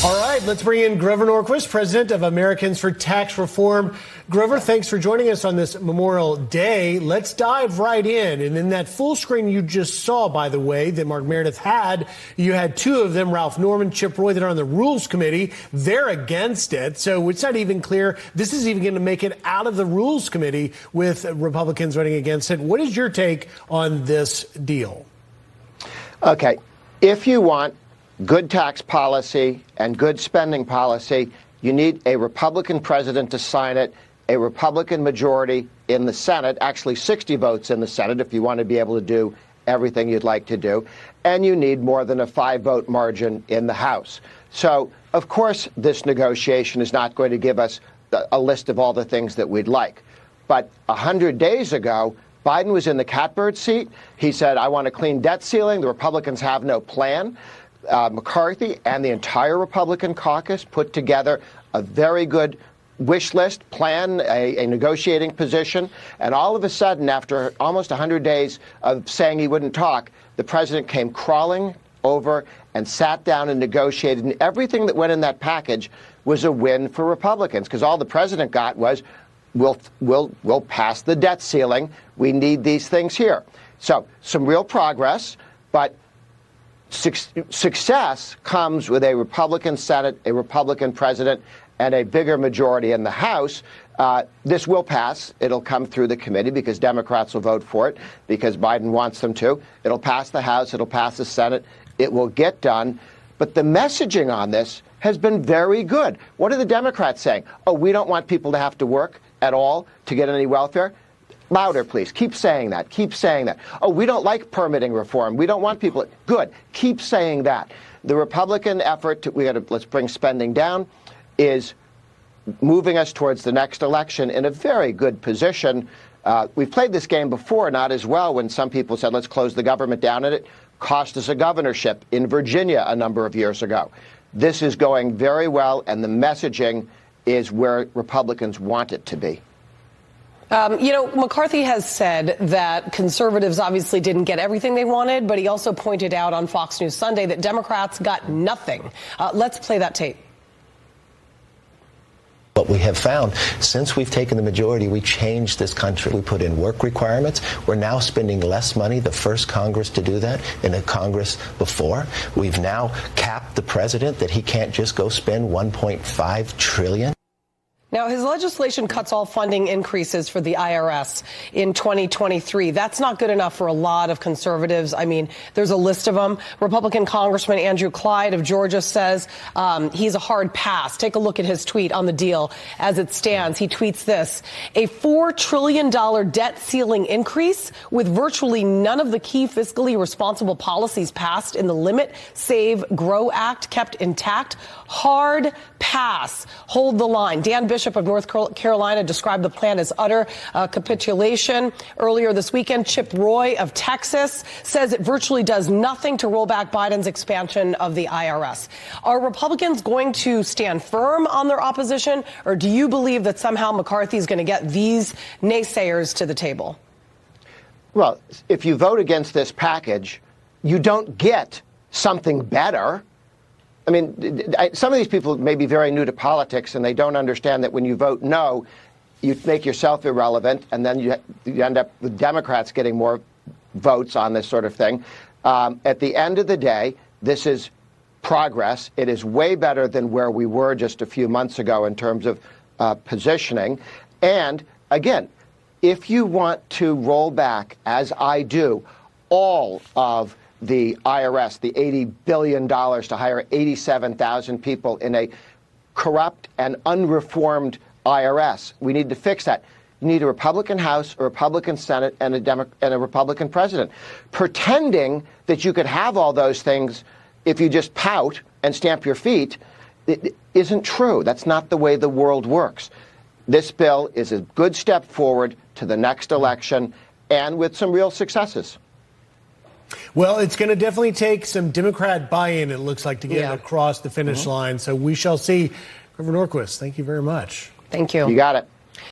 All right, let's bring in Grover Norquist, president of Americans for Tax Reform. Grover, thanks for joining us on this Memorial Day. Let's dive right in. And in that full screen you just saw, by the way, that Mark Meredith had, you had two of them, Ralph Norman, Chip Roy, that are on the Rules Committee. They're against it. So it's not even clear this is even going to make it out of the Rules Committee with Republicans voting against it. What is your take on this deal? Okay, if you want good tax policy and good spending policy, you need a Republican president to sign it, a Republican majority in the Senate, actually 60 votes in the Senate if you want to be able to do everything you'd like to do, and you need more than a 5-vote margin in the House. So, of course, this negotiation is not going to give us a list of all the things that we'd like. But 100 days ago, Biden was in the catbird seat. He said, I want a clean debt ceiling. The Republicans have no plan. McCarthy and the entire Republican caucus put together a very good wish list plan, a negotiating position. And all of a sudden, after almost 100 days of saying he wouldn't talk, the president came crawling over and sat down and negotiated. And everything that went in that package was a win for Republicans, because all the president got was, we'll pass the debt ceiling. We need these things here. So some real progress, but success comes with a Republican Senate, a Republican president, and a bigger majority in the House. This will pass. It'll come through the committee because Democrats will vote for it, because Biden wants them to. It'll pass the House. It'll pass the Senate. It will get done. But the messaging on this has been very good. What are the Democrats saying? Oh, we don't want people to have to work at all to get any welfare. Louder, please. Keep saying that. Keep saying that. Oh, we don't like permitting reform. We don't want people. Good. Keep saying that. The Republican effort let's bring spending down is moving us towards the next election in a very good position. We've played this game before, not as well, when some people said, let's close the government down, and it cost us a governorship in Virginia a number of years ago. This is going very well, and the messaging is where Republicans want it to be. McCarthy has said that conservatives obviously didn't get everything they wanted, but he also pointed out on Fox News Sunday that Democrats got nothing. Let's play that tape. What we have found, since we've taken the majority, we changed this country. We put in work requirements. We're now spending less money, the first Congress to do that in a Congress before. We've now capped the president that he can't just go spend $1.5 trillion. Now, his legislation cuts all funding increases for the IRS in 2023. That's not good enough for a lot of conservatives. I mean, there's a list of them. Republican Congressman Andrew Clyde of Georgia says he's a hard pass. Take a look at his tweet on the deal as it stands. He tweets this: a $4 trillion debt ceiling increase with virtually none of the key fiscally responsible policies passed in the Limit, Save, Grow Act kept intact. Hard pass. Hold the line. Dan Bishop of North Carolina described the plan as utter capitulation. Earlier this weekend, Chip Roy of Texas says it virtually does nothing to roll back Biden's expansion of the IRS. Are Republicans going to stand firm on their opposition, or do you believe that somehow McCarthy is going to get these naysayers to the table? Well, if you vote against this package, you don't get something better. I mean, some of these people may be very new to politics, and they don't understand that when you vote no, you make yourself irrelevant, and then you end up with Democrats getting more votes on this sort of thing. At the end of the day, this is progress. It is way better than where we were just a few months ago in terms of positioning. And again, if you want to roll back, as I do, all of the IRS, the $80 billion to hire 87,000 people in a corrupt and unreformed IRS. We need to fix that. You need a Republican House, a Republican Senate, and a Republican president. Pretending that you could have all those things if you just pout and stamp your feet, it isn't true. That's not the way the world works. This bill is a good step forward to the next election, and with some real successes. Well, it's going to definitely take some Democrat buy-in, it looks like, to get across the finish line. So we shall see. Grover Norquist, thank you very much. Thank you. You got it.